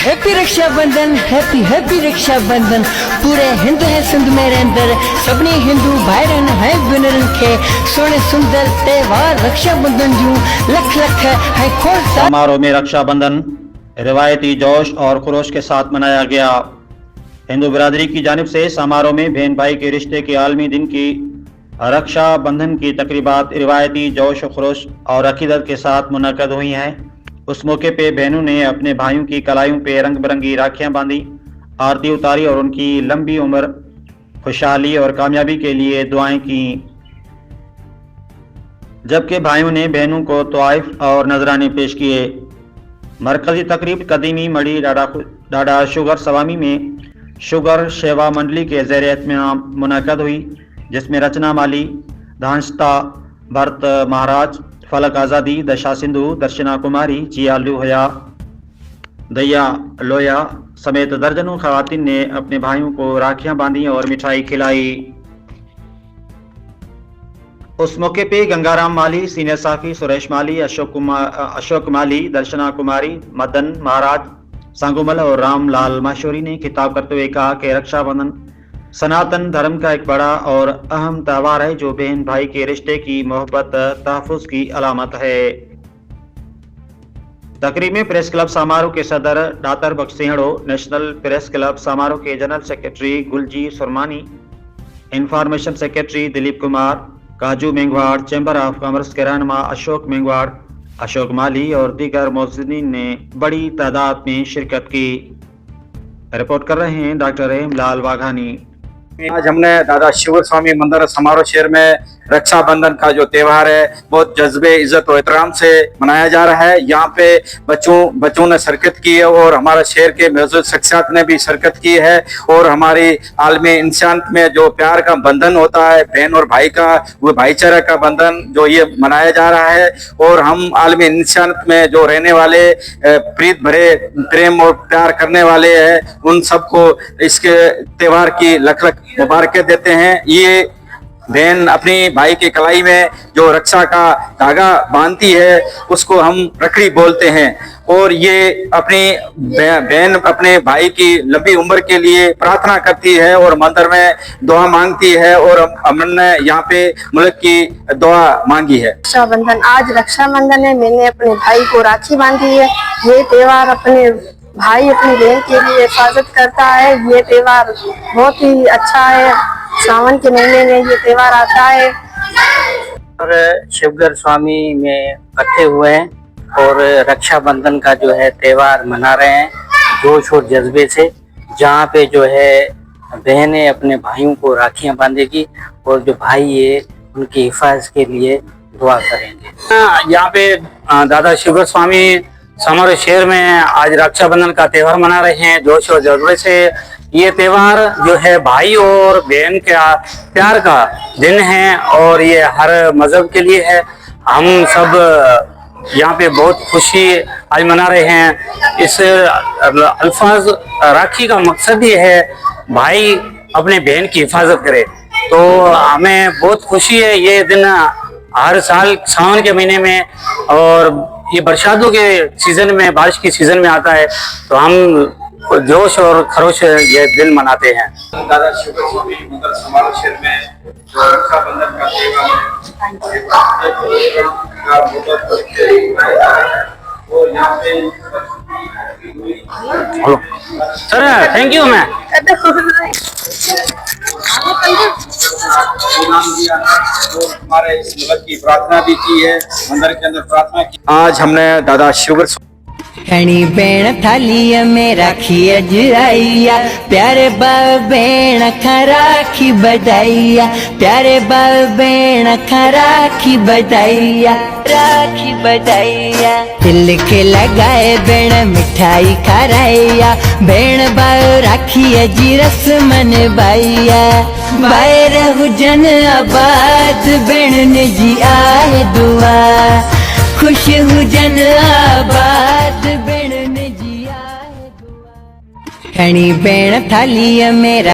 Happy Rakshabandhan, happy happy Rakshabandhan. पूरे हिंदू है सिंध मेरे अंदर, सबने हिंदू भाई रहन है बिनरन के सोने सुंदर त्योहार रक्षाबंधन जू लख लख है खोल। समारोह में रक्षाबंधन रिवायती जोश और खरोश के साथ मनाया गया। हिंदू बिरादरी की जानिब से समारोह में बहन भाई के रिश्ते के आलमी दिन की रक्षाबंधन की तकरीबात रिवायती जोश खरोश और अकीदत के साथ मुनक़द हुई हैं। उस मौके पे बहनों ने अपने भाइयों की कलाइयों पे रंग बिरंगी राखियां बांधी, आरती उतारी और उनकी लंबी उम्र, खुशहाली और कामयाबी के लिए दुआएं की, जबकि भाइयों ने बहनों को तोहफ़े और नजराने पेश किए। मरकजी तकरीब कदीमी मड़ी डाडा शुगर सवामी में शुगर सेवा मंडली के ज़ेर एहतमाम मुनक़द हुई, जिसमें रचना माली, धांसता भरत महाराज, फलक आज़ादी, दशा सिंधु, दर्शना कुमारी, जिया लुहया, दया लोया समेत दर्जनों खवातीन ने अपने भाइयों को राखियां बांधी और मिठाई खिलाई। उस मौके पे गंगाराम माली, सीनियर साफी सुरेश माली, अशोक माली, दर्शना कुमारी, मदन महाराज, सांगुमल और रामलाल माशोरी ने खिताब करते हुए कहा कि रक्षाबंधन सनातन धर्म का एक बड़ा और अहम त्योहार है जो बहन भाई के रिश्ते की मोहब्बत तहफ़्फ़ुज़ की अलामत है। तकरीब में प्रेस क्लब समारोह के सदर डातर बख्श सिंहड़ो, नेशनल प्रेस क्लब समारोह के general secretary गुलजी सुरमानी, information secretary Dilip Kumar, काजू मेंगवाड़, चैम्बर ऑफ कॉमर्स के रहनुमा अशोक मेंगवाड़, अशोक माली और दीगर मौजूदीन ने बड़ी तादाद में शिरकत की। रिपोर्ट कर रहे हैं डॉक्टर हेमलाल वाघानी। आज हमने दादा शिवर स्वामी मंदिर समारोह शहर में रक्षाबंधन का जो त्यौहार है बहुत जज्बे, इज्जत और एहतराम से मनाया जा रहा है। यहाँ पे बच्चों ने शिरकत की है और हमारा शहर के मौजूद शख्सियत ने भी शिरकत की है। और हमारी आलमी इंसान में जो प्यार का बंधन होता है, बहन और भाई का, वो भाईचारा का बंधन जो ये मनाया जा रहा है। और हम आलमी इंसान में जो रहने वाले प्रीत भरे प्रेम और प्यार करने वाले हैं, उन सबको इसके त्यौहार की लख लख मुबारकें देते हैं। ये बहन अपनी भाई के कलाई में जो रक्षा का धागा बांधती है उसको हम रखड़ी बोलते हैं। और ये अपनी बहन अपने भाई की लंबी उम्र के लिए प्रार्थना करती है और मंदिर में दुआ मांगती है। और हमने यहाँ पे मुल्क की दुआ मांगी है। रक्षाबंधन, आज रक्षाबंधन है, मैंने अपने भाई को राखी बांधी है। ये त्योहार अपने भाई अपनी बहन के लिए हिफाजत करता है। ये त्योहार बहुत ही अच्छा है। सावन के महीने में ये त्योहार आता है। और शिवगर स्वामी में इकट्ठे हुए हैं और रक्षाबंधन का जो है त्योहार मना रहे हैं जोश और जज्बे से, जहाँ पे जो है बहनें अपने भाइयों को राखियां बांधेगी और जो भाई है उनकी हिफाजत के लिए दुआ करेंगे। यहाँ पे दादा शिवगर स्वामी समारोह शहर में आज रक्षाबंधन का त्यौहार मना रहे हैं जोश और जज्बे से। ये त्यौहार जो है भाई और बहन का प्यार का दिन है और ये हर मजहब के लिए है। हम सब यहाँ पे बहुत खुशी आज मना रहे हैं। इस अल्फाज राखी का मकसद ये है भाई अपने बहन की हिफाजत करे, तो हमें बहुत खुशी है। ये दिन हर साल सावन के महीने में और ये बरसातों के सीजन में, बारिश की सीजन में आता है, तो हम जोश और खरोश ये दिन मनाते हैं। दादा शिवर स्वामी मंदिर समारोह शहर में जो रक्षाबंधन का त्यौहार है और यहाँ पे हेलो सर, थैंक यू। मैं हमारे इस मुल्क की प्रार्थना भी की है, मंदिर के अंदर प्रार्थना की। आज हमने दादा शिवर हणी बेण थाली में राखी अज आईया, प्यारे बाव बेण खा राखी बधाइया, प्यारे बाव बेण खा राखी बधाइया, राखी बधाइया। दिल के लगाए बेण मिठाई खाराइया, बेण बाव राखी अजी रस्मन बाइया। बाहर हुजन आबाद बेण ने जी आए दुआ, खुश हुजन आबाद बेण ने जी आए दुआ। हणी बेण थाली में